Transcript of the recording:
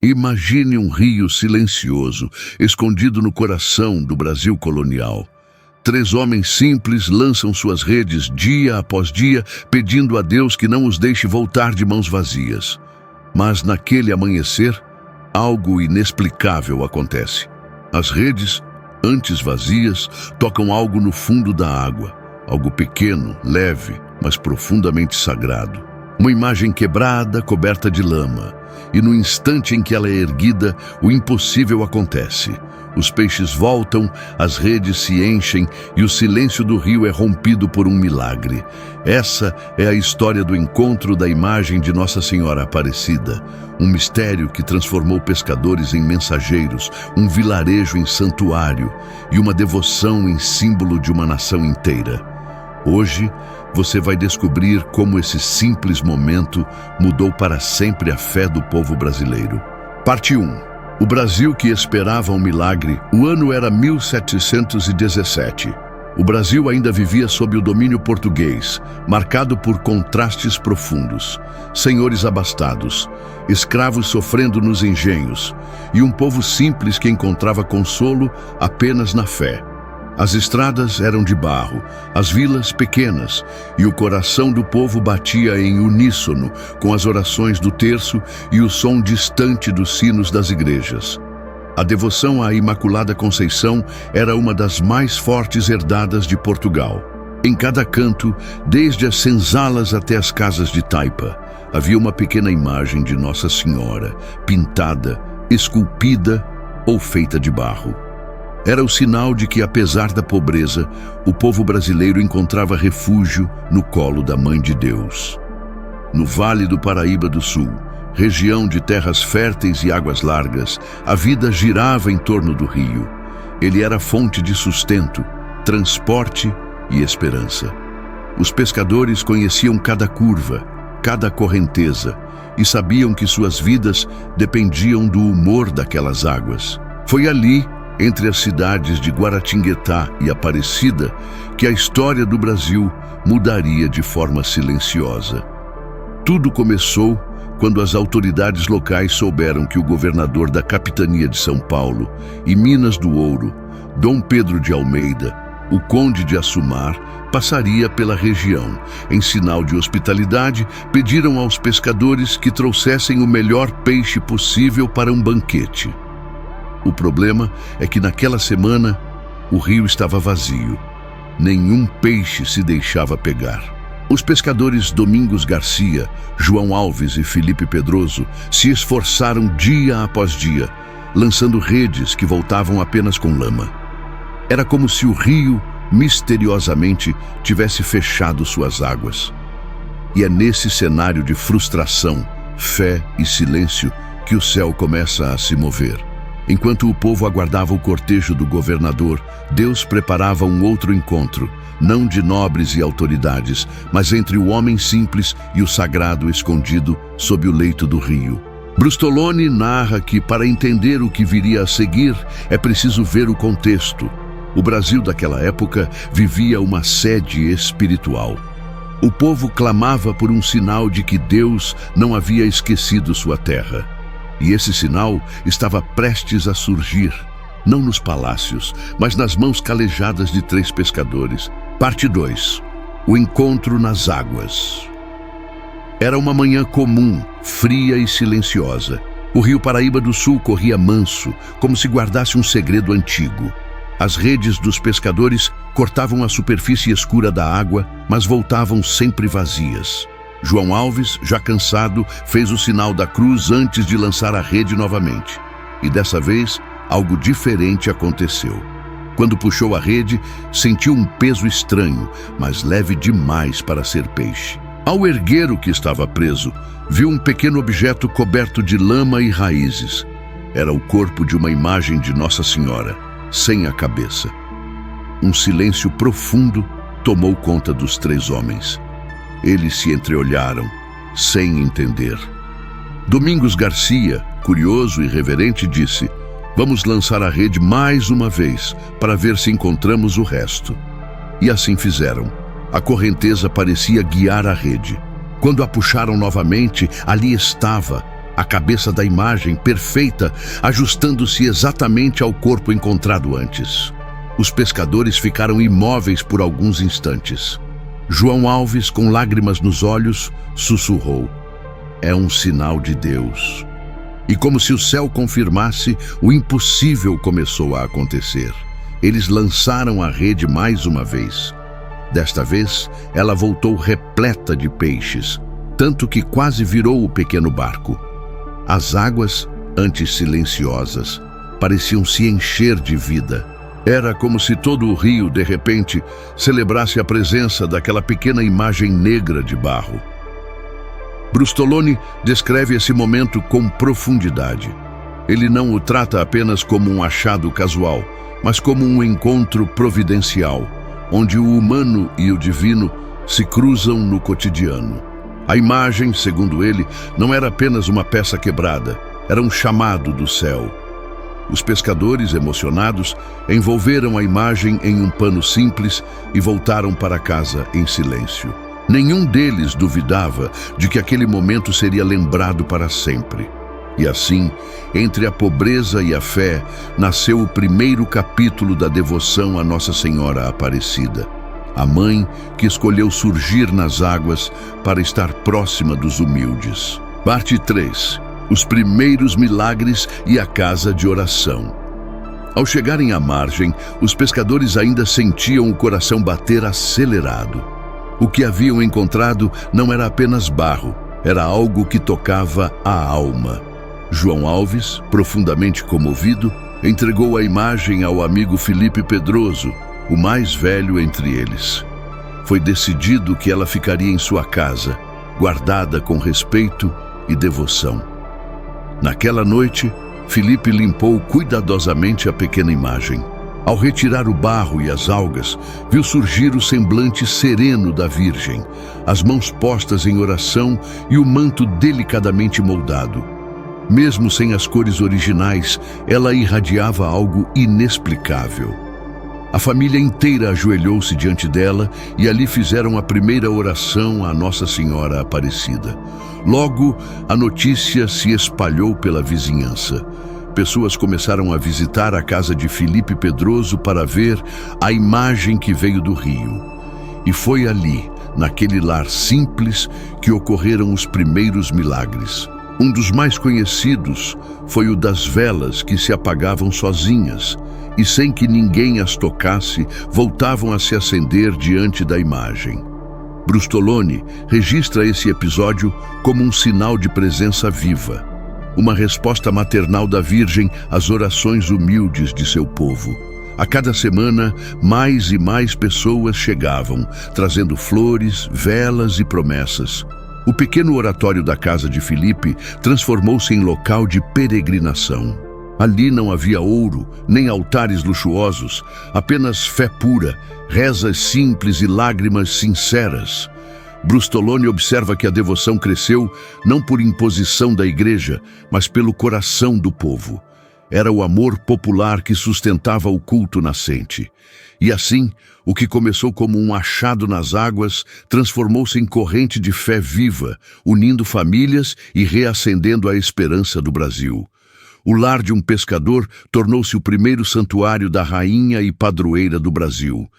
Imagine um rio silencioso, escondido no coração do Brasil colonial. 3 homens simples lançam suas redes dia após dia, pedindo a Deus que não os deixe voltar de mãos vazias. Mas naquele amanhecer, algo inexplicável acontece. As redes, antes vazias, tocam algo no fundo da água. Algo pequeno, leve, mas profundamente sagrado. Uma imagem quebrada, coberta de lama. E no instante em que ela é erguida, o impossível acontece. Os peixes voltam, as redes se enchem e o silêncio do rio é rompido por um milagre. Essa é a história do encontro da imagem de Nossa Senhora Aparecida. Um mistério que transformou pescadores em mensageiros, um vilarejo em santuário e uma devoção em símbolo de uma nação inteira. Hoje, você vai descobrir como esse simples momento mudou para sempre a fé do povo brasileiro. Parte 1. O Brasil que esperava um milagre. O ano era 1717. O Brasil ainda vivia sob o domínio português, marcado por contrastes profundos. Senhores abastados, escravos sofrendo nos engenhos, e um povo simples que encontrava consolo apenas na fé. As estradas eram de barro, as vilas pequenas, e o coração do povo batia em uníssono com as orações do terço e o som distante dos sinos das igrejas. A devoção à Imaculada Conceição era uma das mais fortes herdadas de Portugal. Em cada canto, desde as senzalas até as casas de taipa, havia uma pequena imagem de Nossa Senhora, pintada, esculpida ou feita de barro. Era o sinal de que, apesar da pobreza, o povo brasileiro encontrava refúgio no colo da Mãe de Deus. No Vale do Paraíba do Sul, região de terras férteis e águas largas, a vida girava em torno do rio. Ele era fonte de sustento, transporte e esperança. Os pescadores conheciam cada curva, cada correnteza, e sabiam que suas vidas dependiam do humor daquelas águas. Foi ali, entre as cidades de Guaratinguetá e Aparecida, que a história do Brasil mudaria de forma silenciosa. Tudo começou quando as autoridades locais souberam que o governador da capitania de São Paulo e Minas do Ouro, Dom Pedro de Almeida, o conde de Assumar, passaria pela região. Em sinal de hospitalidade, pediram aos pescadores que trouxessem o melhor peixe possível para um banquete. O problema é que naquela semana o rio estava vazio. Nenhum peixe se deixava pegar. Os pescadores Domingos Garcia, João Alves e Felipe Pedroso se esforçaram dia após dia, lançando redes que voltavam apenas com lama. Era como se o rio, misteriosamente, tivesse fechado suas águas. E é nesse cenário de frustração, fé e silêncio que o céu começa a se mover. Enquanto o povo aguardava o cortejo do governador, Deus preparava um outro encontro, não de nobres e autoridades, mas entre o homem simples e o sagrado escondido sob o leito do rio. Brustolone narra que, para entender o que viria a seguir, é preciso ver o contexto. O Brasil daquela época vivia uma sede espiritual. O povo clamava por um sinal de que Deus não havia esquecido sua terra. E esse sinal estava prestes a surgir, não nos palácios, mas nas mãos calejadas de 3 pescadores. Parte 2. O encontro nas águas. Era uma manhã comum, fria e silenciosa. O rio Paraíba do Sul corria manso, como se guardasse um segredo antigo. As redes dos pescadores cortavam a superfície escura da água, mas voltavam sempre vazias. João Alves, já cansado, fez o sinal da cruz antes de lançar a rede novamente. E dessa vez, algo diferente aconteceu. Quando puxou a rede, sentiu um peso estranho, mas leve demais para ser peixe. Ao erguer o que estava preso, viu um pequeno objeto coberto de lama e raízes. Era o corpo de uma imagem de Nossa Senhora, sem a cabeça. Um silêncio profundo tomou conta dos 3 homens. Eles se entreolharam, sem entender. Domingos Garcia, curioso e reverente, disse: "Vamos lançar a rede mais uma vez, para ver se encontramos o resto." E assim fizeram. A correnteza parecia guiar a rede. Quando a puxaram novamente, ali estava, a cabeça da imagem perfeita, ajustando-se exatamente ao corpo encontrado antes. Os pescadores ficaram imóveis por alguns instantes. João Alves, com lágrimas nos olhos, sussurrou: "É um sinal de Deus." E como se o céu confirmasse, o impossível começou a acontecer. Eles lançaram a rede mais uma vez. Desta vez, ela voltou repleta de peixes, tanto que quase virou o pequeno barco. As águas, antes silenciosas, pareciam se encher de vida. Era como se todo o rio, de repente, celebrasse a presença daquela pequena imagem negra de barro. Brustoloni descreve esse momento com profundidade. Ele não o trata apenas como um achado casual, mas como um encontro providencial, onde o humano e o divino se cruzam no cotidiano. A imagem, segundo ele, não era apenas uma peça quebrada, era um chamado do céu. Os pescadores, emocionados, envolveram a imagem em um pano simples e voltaram para casa em silêncio. Nenhum deles duvidava de que aquele momento seria lembrado para sempre. E assim, entre a pobreza e a fé, nasceu o primeiro capítulo da devoção a Nossa Senhora Aparecida, a mãe que escolheu surgir nas águas para estar próxima dos humildes. Parte 3. Os primeiros milagres e a casa de oração. Ao chegarem à margem, os pescadores ainda sentiam o coração bater acelerado. O que haviam encontrado não era apenas barro, era algo que tocava a alma. João Alves, profundamente comovido, entregou a imagem ao amigo Felipe Pedroso, o mais velho entre eles. Foi decidido que ela ficaria em sua casa, guardada com respeito e devoção. Naquela noite, Felipe limpou cuidadosamente a pequena imagem. Ao retirar o barro e as algas, viu surgir o semblante sereno da Virgem, as mãos postas em oração e o manto delicadamente moldado. Mesmo sem as cores originais, ela irradiava algo inexplicável. A família inteira ajoelhou-se diante dela e ali fizeram a primeira oração à Nossa Senhora Aparecida. Logo, a notícia se espalhou pela vizinhança. Pessoas começaram a visitar a casa de Felipe Pedroso para ver a imagem que veio do rio. E foi ali, naquele lar simples, que ocorreram os primeiros milagres. Um dos mais conhecidos foi o das velas que se apagavam sozinhas e, sem que ninguém as tocasse, voltavam a se acender diante da imagem. Brustoloni registra esse episódio como um sinal de presença viva, uma resposta maternal da Virgem às orações humildes de seu povo. A cada semana, mais e mais pessoas chegavam, trazendo flores, velas e promessas. O pequeno oratório da casa de Felipe transformou-se em local de peregrinação. Ali não havia ouro, nem altares luxuosos, apenas fé pura, rezas simples e lágrimas sinceras. Brustoloni observa que a devoção cresceu não por imposição da igreja, mas pelo coração do povo. Era o amor popular que sustentava o culto nascente. E assim, o que começou como um achado nas águas transformou-se em corrente de fé viva, unindo famílias e reacendendo a esperança do Brasil. O lar de um pescador tornou-se o primeiro santuário da rainha e padroeira do Brasil.